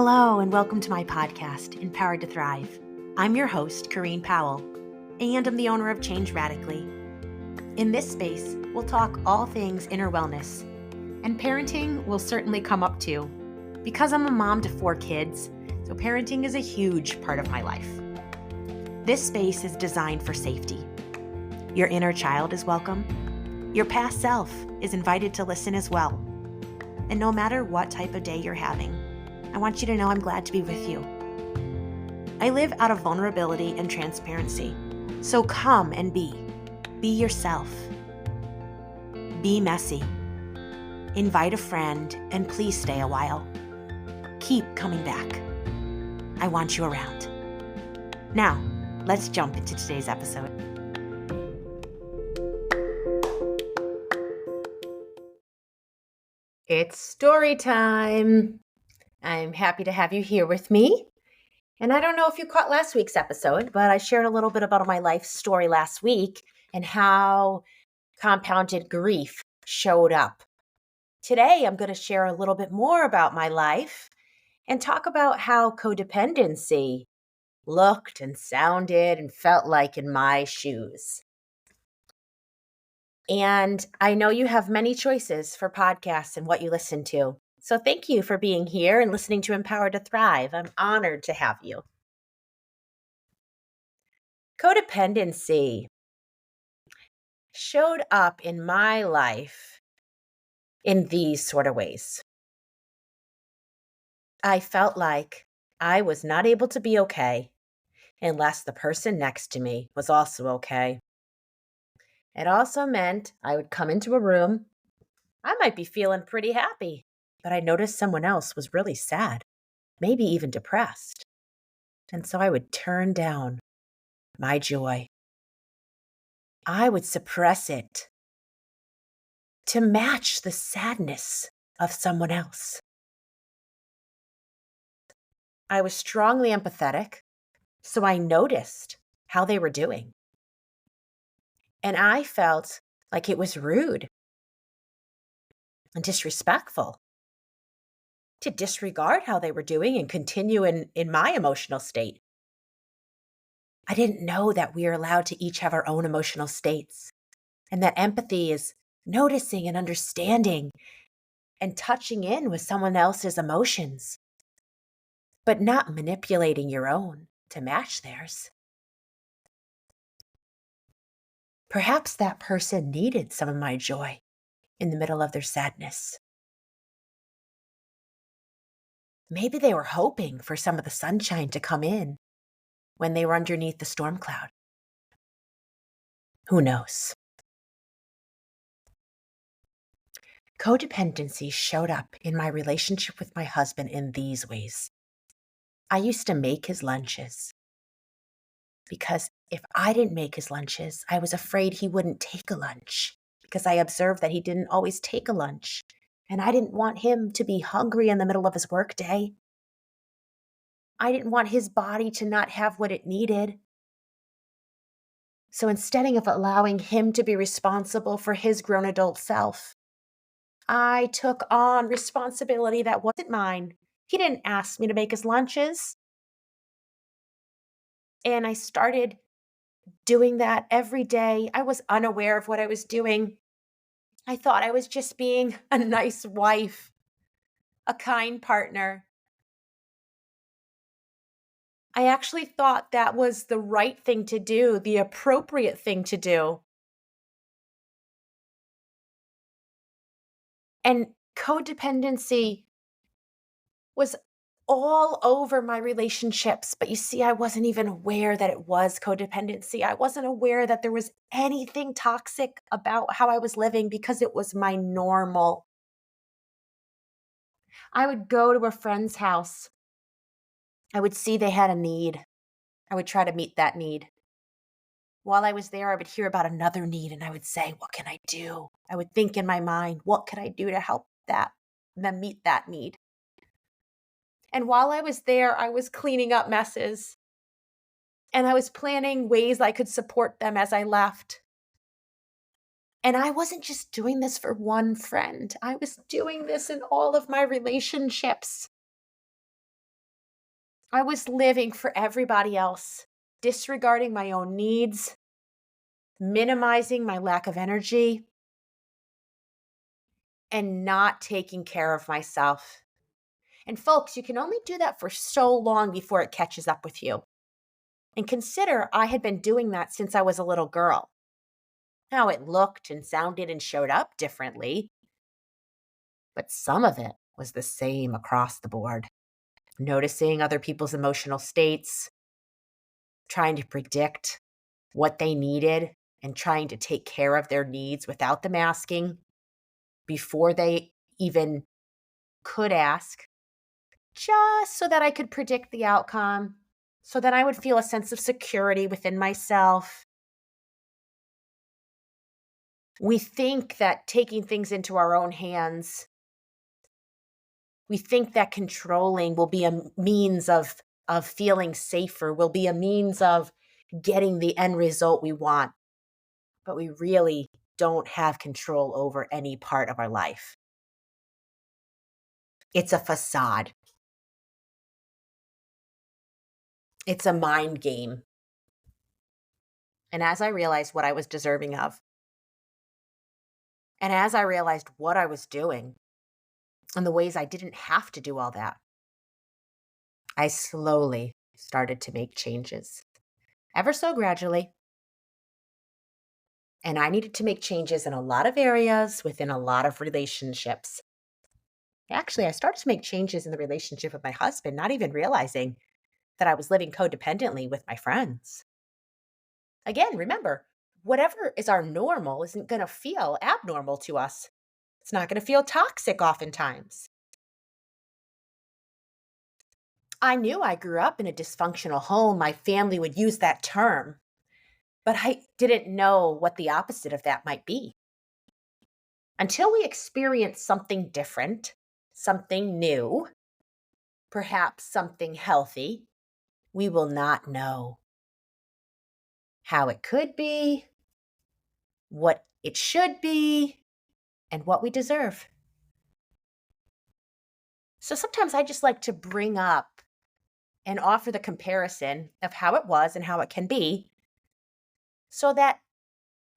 Hello, and welcome to my podcast, Empowered to Thrive. I'm your host, Corrine Powell, and I'm the owner of Change Radically. In this space, we'll talk all things inner wellness, and parenting will certainly come up too, because I'm a mom to 4 kids, so parenting is a huge part of my life. This space is designed for safety. Your inner child is welcome. Your past self is invited to listen as well. And no matter what type of day you're having, I want you to know I'm glad to be with you. I live out of vulnerability and transparency, so come and be. Be yourself. Be messy. Invite a friend, and please stay a while. Keep coming back. I want you around. Now, let's jump into today's episode. It's story time. I'm happy to have you here with me. And I don't know if you caught last week's episode, but I shared a little bit about my life story last week and how compounded grief showed up. Today, I'm going to share a little bit more about my life and talk about how codependency looked and sounded and felt like in my shoes. And I know you have many choices for podcasts and what you listen to. So thank you for being here and listening to Empowered to Thrive. I'm honored to have you. Codependency showed up in my life in these sort of ways. I felt like I was not able to be okay unless the person next to me was also okay. It also meant I would come into a room. I might be feeling pretty happy, but I noticed someone else was really sad, maybe even depressed. And so I would turn down my joy. I would suppress it to match the sadness of someone else. I was strongly empathetic, so I noticed how they were doing. And I felt like it was rude and disrespectful to disregard how they were doing and continue in my emotional state. I didn't know that we are allowed to each have our own emotional states, and that empathy is noticing and understanding and touching in with someone else's emotions, but not manipulating your own to match theirs. Perhaps that person needed some of my joy in the middle of their sadness. Maybe they were hoping for some of the sunshine to come in when they were underneath the storm cloud. Who knows? Codependency showed up in my relationship with my husband in these ways. I used to make his lunches because if I didn't make his lunches, I was afraid he wouldn't take a lunch because I observed that he didn't always take a lunch. And I didn't want him to be hungry in the middle of his workday. I didn't want his body to not have what it needed. So instead of allowing him to be responsible for his grown adult self, I took on responsibility that wasn't mine. He didn't ask me to make his lunches. And I started doing that every day. I was unaware of what I was doing. I thought I was just being a nice wife, a kind partner. I actually thought that was the right thing to do, the appropriate thing to do. And codependency was all over my relationships. But you see, I wasn't even aware that it was codependency. I wasn't aware that there was anything toxic about how I was living because it was my normal. I would go to a friend's house. I would see they had a need. I would try to meet that need. While I was there, I would hear about another need and I would say, what can I do? I would think in my mind, what can I do to help them meet that need? And while I was there, I was cleaning up messes and I was planning ways I could support them as I left. And I wasn't just doing this for one friend. I was doing this in all of my relationships. I was living for everybody else, disregarding my own needs, minimizing my lack of energy, and not taking care of myself. And folks, you can only do that for so long before it catches up with you. And consider I had been doing that since I was a little girl. Now it looked and sounded and showed up differently, but some of it was the same across the board. Noticing other people's emotional states, trying to predict what they needed, and trying to take care of their needs without them asking before they even could ask, just so that I could predict the outcome, so that I would feel a sense of security within myself. We think that taking things into our own hands, we think that controlling will be a means of feeling safer, will be a means of getting the end result we want. But we really don't have control over any part of our life. It's a facade. It's a mind game. And as I realized what I was deserving of, and as I realized what I was doing, and the ways I didn't have to do all that, I slowly started to make changes, ever so gradually. And I needed to make changes in a lot of areas within a lot of relationships. Actually, I started to make changes in the relationship with my husband, not even realizing that I was living codependently with my friends. Again, remember, whatever is our normal isn't going to feel abnormal to us. It's not going to feel toxic oftentimes. I knew I grew up in a dysfunctional home. My family would use that term, but I didn't know what the opposite of that might be. Until we experience something different, something new, perhaps something healthy, we will not know how it could be, what it should be, and what we deserve. So sometimes I just like to bring up and offer the comparison of how it was and how it can be so that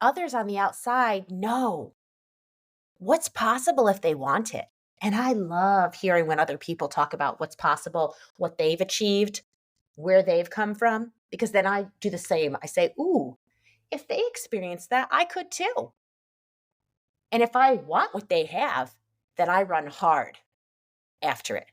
others on the outside know what's possible if they want it. And I love hearing when other people talk about what's possible, what they've achieved, where they've come from, because then I do the same. I say, ooh, if they experience that, I could too. And if I want what they have, then I run hard after it.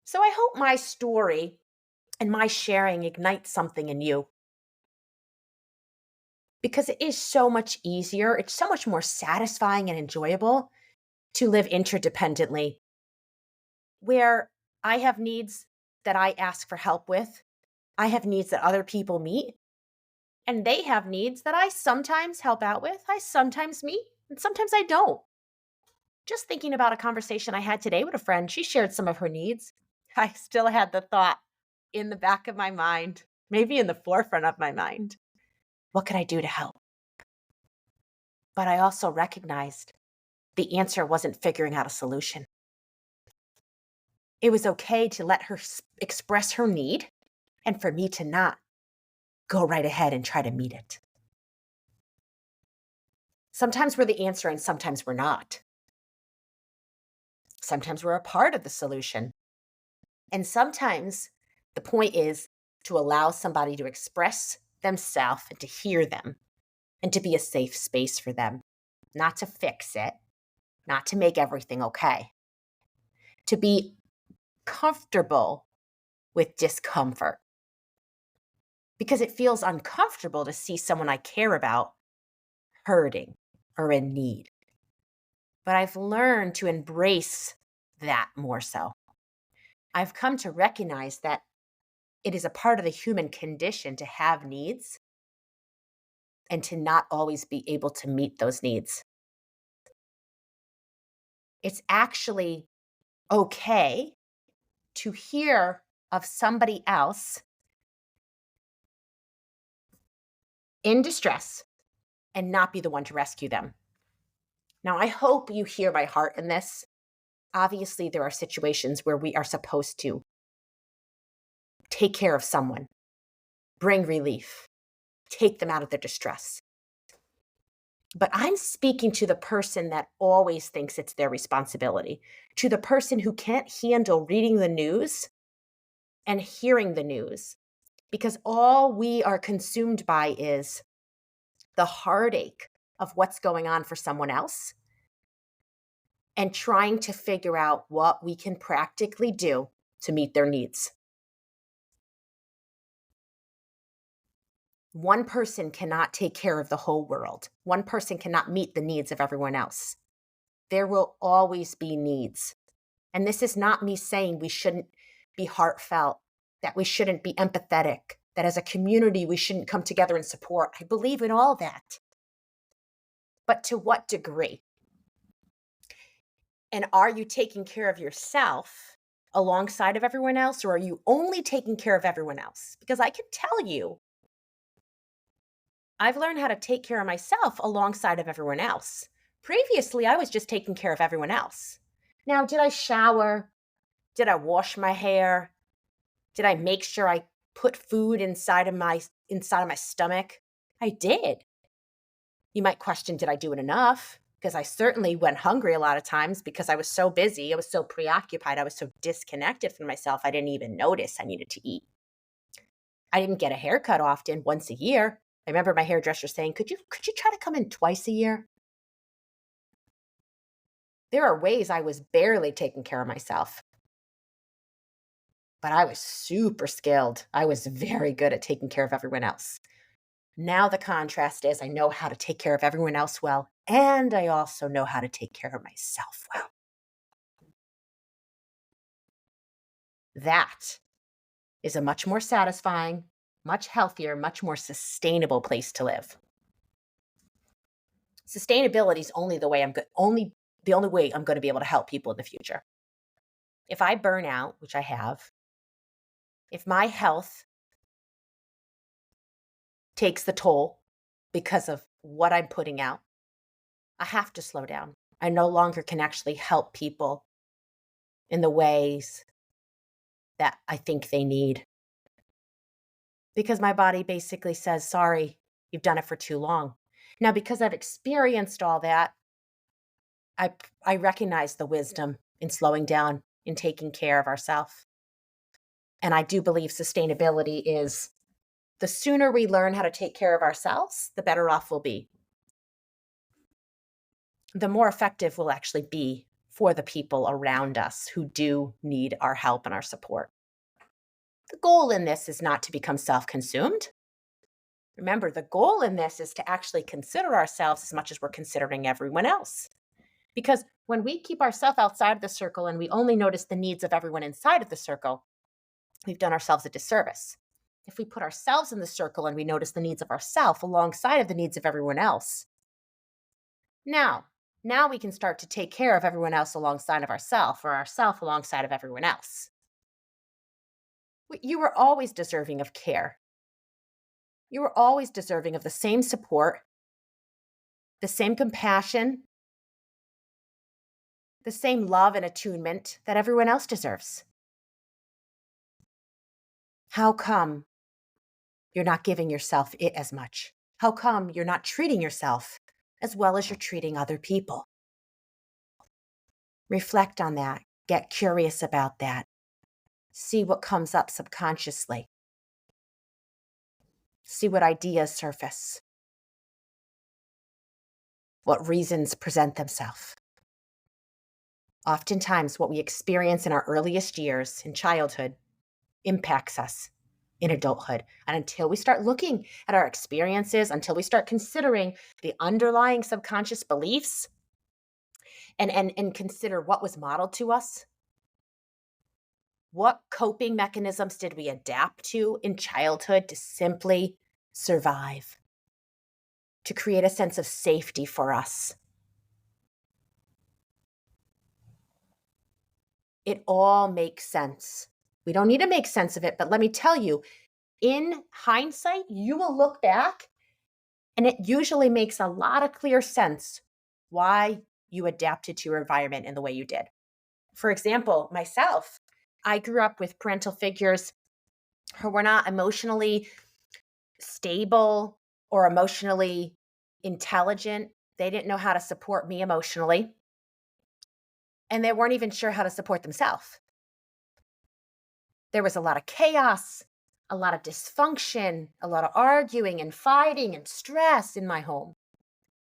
So I hope my story and my sharing ignites something in you, because it is so much easier. It's so much more satisfying and enjoyable to live interdependently, where I have needs that I ask for help with. I have needs that other people meet, and they have needs that I sometimes help out with. I sometimes meet, and sometimes I don't. Just thinking about a conversation I had today with a friend, she shared some of her needs. I still had the thought in the back of my mind, maybe in the forefront of my mind. What could I do to help? But I also recognized the answer wasn't figuring out a solution. It was okay to let her express her need and for me to not go right ahead and try to meet it. Sometimes we're the answer and sometimes we're not. Sometimes we're a part of the solution. And sometimes the point is to allow somebody to express themselves and to hear them and to be a safe space for them, not to fix it, not to make everything okay, to be comfortable with discomfort, because it feels uncomfortable to see someone I care about hurting or in need. But I've learned to embrace that more so. I've come to recognize that it is a part of the human condition to have needs and to not always be able to meet those needs. It's actually okay to hear of somebody else in distress and not be the one to rescue them. Now, I hope you hear my heart in this. Obviously, there are situations where we are supposed to take care of someone, bring relief, take them out of their distress. But I'm speaking to the person that always thinks it's their responsibility, to the person who can't handle reading the news and hearing the news, because all we are consumed by is the heartache of what's going on for someone else and trying to figure out what we can practically do to meet their needs. One person cannot take care of the whole world. One person cannot meet the needs of everyone else. There will always be needs. And this is not me saying we shouldn't be heartfelt, that we shouldn't be empathetic, that as a community we shouldn't come together and support. I believe in all that. But to what degree? And are you taking care of yourself alongside of everyone else, or are you only taking care of everyone else? Because I can tell you, I've learned how to take care of myself alongside of everyone else. Previously, I was just taking care of everyone else. Now, did I shower? Did I wash my hair? Did I make sure I put food inside of my stomach? I did. You might question, did I do it enough? Because I certainly went hungry a lot of times because I was so busy. I was so preoccupied. I was so disconnected from myself. I didn't even notice I needed to eat. I didn't get a haircut often, once a year. I remember my hairdresser saying, could you try to come in twice a year? There are ways I was barely taking care of myself. But I was super skilled. I was very good at taking care of everyone else. Now the contrast is I know how to take care of everyone else well, and I also know how to take care of myself well. That is a much more satisfying, much healthier, much more sustainable place to live. Sustainability is only the only way I'm going to be able to help people in the future. If I burn out, which I have, if my health takes the toll because of what I'm putting out, I have to slow down. I no longer can actually help people in the ways that I think they need. Because my body basically says, sorry, you've done it for too long. Now, because I've experienced all that, I recognize the wisdom in slowing down, in taking care of ourselves. And I do believe sustainability is the sooner we learn how to take care of ourselves, the better off we'll be. The more effective we'll actually be for the people around us who do need our help and our support. The goal in this is not to become self-consumed. Remember, the goal in this is to actually consider ourselves as much as we're considering everyone else. Because when we keep ourselves outside of the circle and we only notice the needs of everyone inside of the circle, we've done ourselves a disservice. If we put ourselves in the circle and we notice the needs of ourselves alongside of the needs of everyone else, now we can start to take care of everyone else alongside of ourselves, or ourselves alongside of everyone else. You are always deserving of care. You are always deserving of the same support, the same compassion, the same love and attunement that everyone else deserves. How come you're not giving yourself it as much? How come you're not treating yourself as well as you're treating other people? Reflect on that. Get curious about that. See what comes up subconsciously. See what ideas surface. What reasons present themselves. Oftentimes, what we experience in our earliest years in childhood impacts us in adulthood. And until we start looking at our experiences, until we start considering the underlying subconscious beliefs and consider what was modeled to us, what coping mechanisms did we adapt to in childhood to simply survive, to create a sense of safety for us? It all makes sense. We don't need to make sense of it, but let me tell you, in hindsight, you will look back and it usually makes a lot of clear sense why you adapted to your environment in the way you did. For example, myself, I grew up with parental figures who were not emotionally stable or emotionally intelligent. They didn't know how to support me emotionally, and they weren't even sure how to support themselves. There was a lot of chaos, a lot of dysfunction, a lot of arguing and fighting and stress in my home.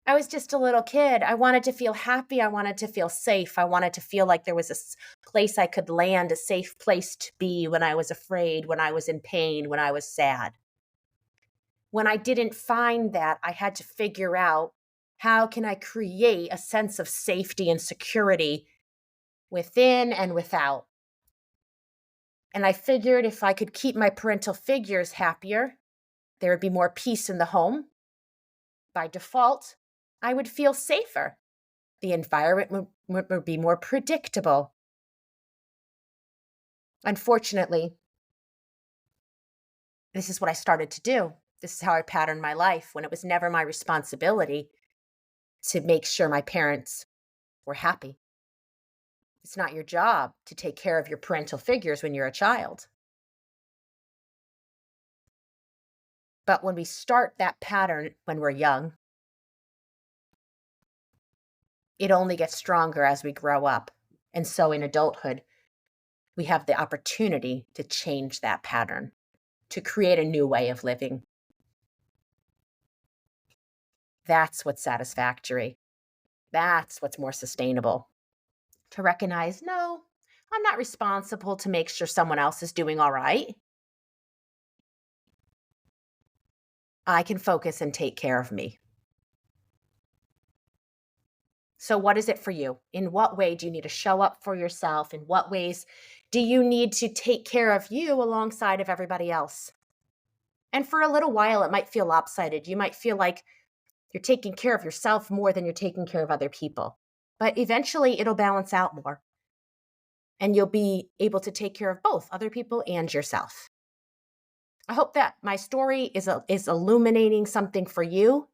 I was just a little kid. I wanted to feel happy. I wanted to feel safe. I wanted to feel like there was a place I could land, a safe place to be when I was afraid, when I was in pain, when I was sad. When I didn't find that, I had to figure out, how can I create a sense of safety and security within and without? And I figured if I could keep my parental figures happier, there would be more peace in the home. By default, I would feel safer. The environment would be more predictable. Unfortunately, this is what I started to do. This is how I patterned my life when it was never my responsibility to make sure my parents were happy. It's not your job to take care of your parental figures when you're a child. But when we start that pattern when we're young, it only gets stronger as we grow up. And so in adulthood, we have the opportunity to change that pattern, to create a new way of living. That's what's satisfactory. That's what's more sustainable. To recognize, no, I'm not responsible to make sure someone else is doing all right. I can focus and take care of me. So what is it for you? In what way do you need to show up for yourself? In what ways do you need to take care of you alongside of everybody else? And for a little while, it might feel lopsided. You might feel like you're taking care of yourself more than you're taking care of other people. But eventually, it'll balance out more. And you'll be able to take care of both other people and yourself. I hope that my story is illuminating something for you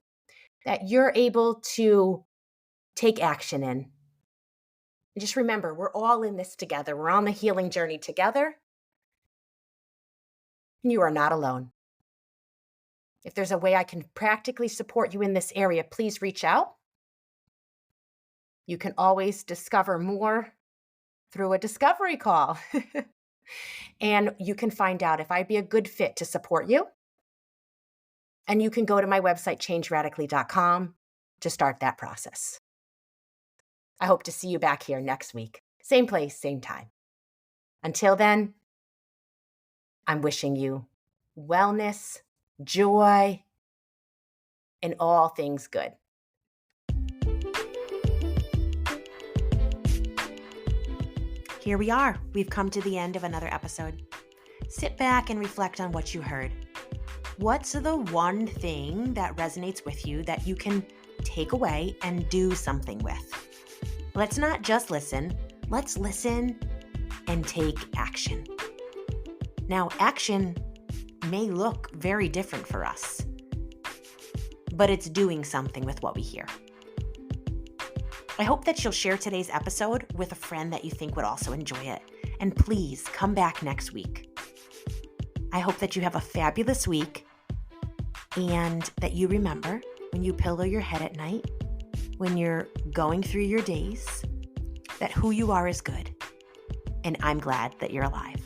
that you're able to take action in. And just remember, we're all in this together. We're on the healing journey together. And you are not alone. If there's a way I can practically support you in this area, please reach out. You can always discover more through a discovery call. And you can find out if I'd be a good fit to support you. And you can go to my website, changeradically.com, to start that process. I hope to see you back here next week. Same place, same time. Until then, I'm wishing you wellness, joy, and all things good. Here we are. We've come to the end of another episode. Sit back and reflect on what you heard. What's the one thing that resonates with you that you can take away and do something with? Let's not just listen. Let's listen and take action. Now, action may look very different for us, but it's doing something with what we hear. I hope that you'll share today's episode with a friend that you think would also enjoy it. And please come back next week. I hope that you have a fabulous week and that you remember when you pillow your head at night, when you're going through your days, that who you are is good. And I'm glad that you're alive.